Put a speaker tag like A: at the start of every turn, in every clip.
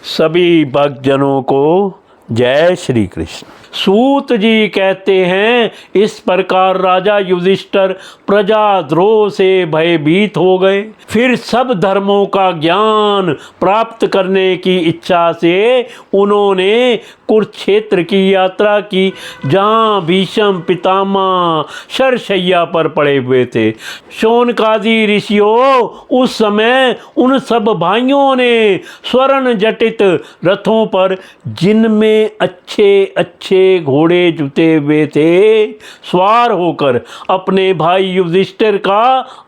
A: सभी भक्तजनों को जय श्री कृष्ण। सूत जी कहते हैं, इस प्रकार राजा युधिष्ठिर प्रजाद्रोह से भयभीत हो गए। फिर सब धर्मों का ज्ञान प्राप्त करने की इच्छा से उन्होंने कुरुक्षेत्र की यात्रा की, जहाँ भीष्म पितामह शरशैया पर पड़े हुए थे। शौनकादि ऋषियों, उस समय उन सब भाइयों ने स्वर्ण जटित रथों पर, जिनमें अच्छे अच्छे घोड़े जुते हुए थे, सवार होकर अपने भाई युधिष्ठिर का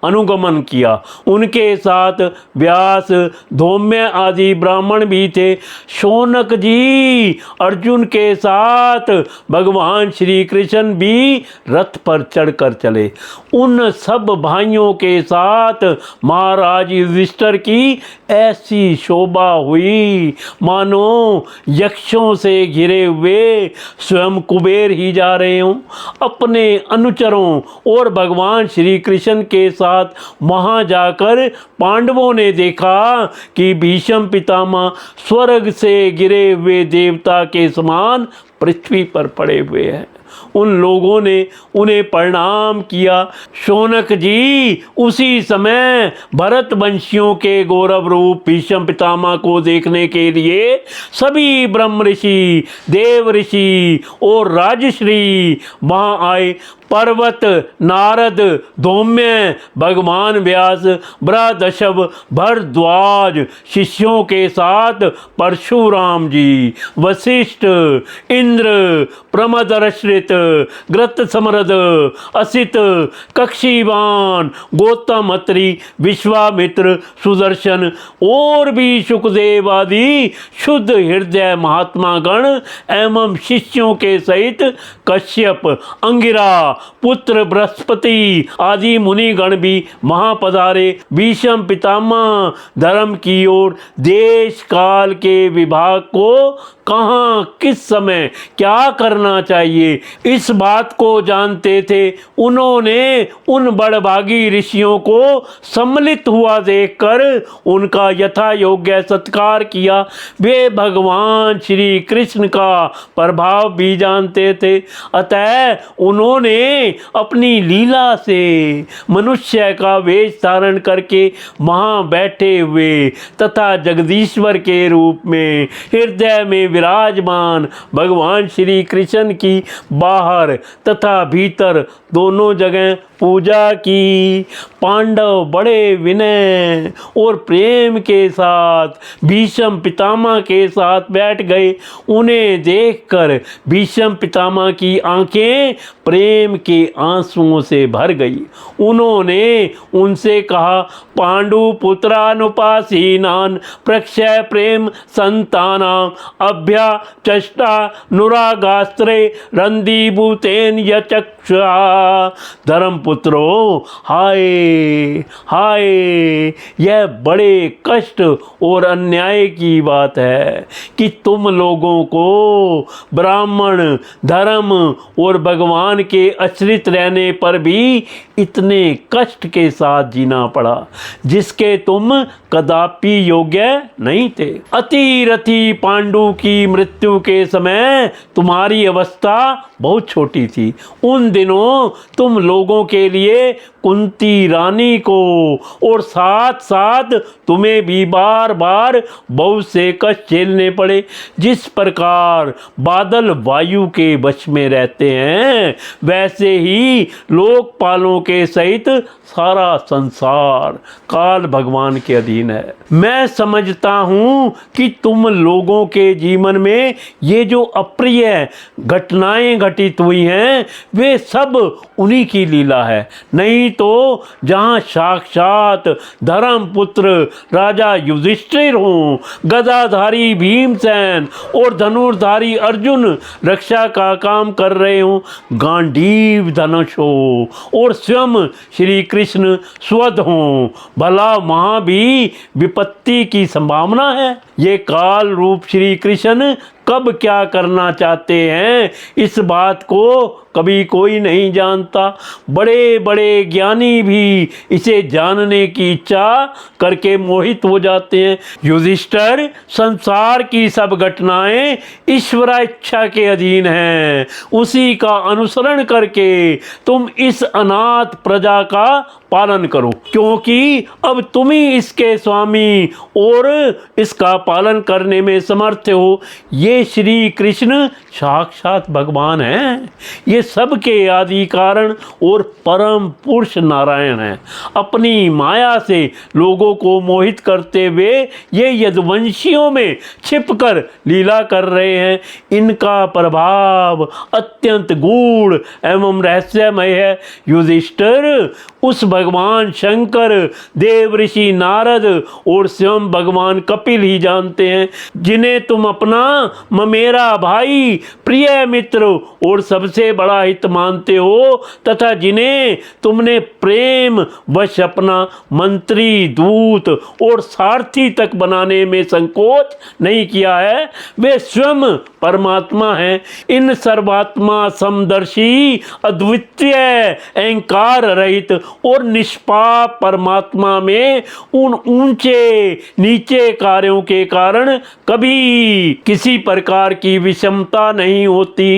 A: अनुगमन किया। उनके साथ व्यास, धौम्य आदि ब्राह्मण भी थे। शौनक जी अर्जुन के साथ भगवान श्री कृष्ण भी रथ पर चढ़कर चले। उन सब भाइयों के साथ महाराज युधिष्ठिर की ऐसी शोभा हुई मानो यक्षों से घिरे हुए स्वयं कुबेर ही जा रहे हों। अपने अनुचरों और भगवान श्री कृष्ण के साथ वहाँ जाकर पांडवों ने देखा कि भीष्म पितामह स्वर्ग से गिरे हुए देवता के समान पृथ्वी पर पड़े हुए हैं। उन लोगों ने उन्हें प्रणाम किया। शौनक जी उसी समय भरत वंशियों के गौरव रूप भीष्म पितामह को देखने के लिए सभी ब्रह्म ऋषि, देव ऋषि और राजश्री वहाँ आए। पर्वत, नारद, धौम्य, भगवान व्यास, बृहदशव, भरद्वाज शिष्यों के साथ परशुराम जी, वशिष्ठ, इंद्र, प्रमदर्शित, ग्रत समरद, असित, कक्षीवान, गौतम अत्रि, विश्वामित्र, सुदर्शन और भी सुखदेव आदि शुद्ध हृदय महात्मा गण एवं शिष्यों के सहित कश्यप, अंगिरा, पुत्र बृहस्पति आदि मुनिगण भी महापधारे। भीष्म पितामह धर्म की ओर देश काल के विभाग को कहाँ किस समय क्या करना चाहिए, इस बात को जानते थे। उन्होंने उन बड़भागी ऋषियों को सम्मिलित हुआ देखकर उनका यथा योग्य सत्कार किया। वे भगवान श्री कृष्ण का प्रभाव भी जानते थे, अतः उन्होंने अपनी लीला से मनुष्य का वेश धारण करके वहाँ बैठे हुए तथा जगदीश्वर के रूप में हृदय में विराजमान भगवान श्री कृष्ण की बाहर तथा भीतर दोनों जगह पूजा की। पांडव बड़े विनय और प्रेम के साथ भीष्म पितामह के साथ बैठ गए। उन्हें देखकर भीष्म पितामह की आंखें प्रेम के आंसुओं से भर गई। उन्होंने उनसे कहा, पांडु पुत्रानुपासीनान प्रक्षय प्रेम संतानाम अभ्या चष्टा नुरागास्त्रे रंदीभूतेन यचक्षा। धर्मपुत्रो, हाय हाय, यह बड़े कष्ट और अन्याय की बात है कि तुम लोगों को ब्राह्मण धर्म और भगवान के आश्रित रहने पर भी इतने कष्ट के साथ जीना पड़ा, जिसके तुम कदापि योग्य नहीं थे। अतिरथी पांडु की मृत्यु के समय तुम्हारी अवस्था बहुत छोटी थी। उन दिनों तुम लोगों के लिए कुंती रानी को और साथ साथ तुम्हें भी बार बार बहुत से कष्ट झेलने पड़े। जिस प्रकार बादल वायु के वश में रहते हैं, वैसे ही लोकपालों के सहित सारा संसार काल भगवान के अधीन है। मैं समझता हूँ कि तुम लोगों के जीवन में ये जो अप्रिय घटनाएं घटित हुई हैं, वे सब उन्हीं की लीला है। नहीं तो जहाँ साक्षात धर्मपुत्र राजा युधिष्ठिर हों, गदाधारी भीमसेन और धनुर्धारी अर्जुन रक्षा का काम कर रहे हों, गांडीव धनुष हो और स्वयं श्री कृष्ण स्वध हों, भला वहाँ भी विपत्ति की संभावना है। ये काल रूप श्री कृष्ण कब क्या करना चाहते हैं, इस बात को कभी कोई नहीं जानता। बड़े बड़े ज्ञानी भी इसे जानने की इच्छा करके मोहित हो जाते हैं। युधिष्ठिर, संसार की सब घटनाएं ईश्वर इच्छा के अधीन हैं। उसी का अनुसरण करके तुम इस अनाथ प्रजा का पालन करो, क्योंकि अब तुम ही इसके स्वामी और इसका पालन करने में समर्थ हो। ये श्री कृष्ण साक्षात भगवान हैं। ये सबके आदि कारण और परम पुरुष नारायण हैं। अपनी माया से लोगों को मोहित करते हुए ये यदुवंशियों में छिपकर लीला कर रहे हैं। इनका प्रभाव अत्यंत गूढ़ एवं रहस्यमय है। युधिष्ठिर, उस भगवान शंकर, देव ऋषि नारद और स्वयं भगवान कपिल ही जानते हैं, जिन्हें तुम अपना ममेरा भाई, प्रिय मित्र और सबसे बड़ा हित मानते हो, तथा जिन्हें तुमने प्रेम वश अपना मंत्री, दूत और सारथी तक बनाने में संकोच नहीं किया है, वे स्वयं परमात्मा हैं। इन सर्वात्मा समदर्शी, अद्वितीय, अहंकार रहित और निष्पाप परमात्मा में उन ऊंचे नीचे कार्यों के कारण कभी किसी प्रकार की विषमता नहीं होती।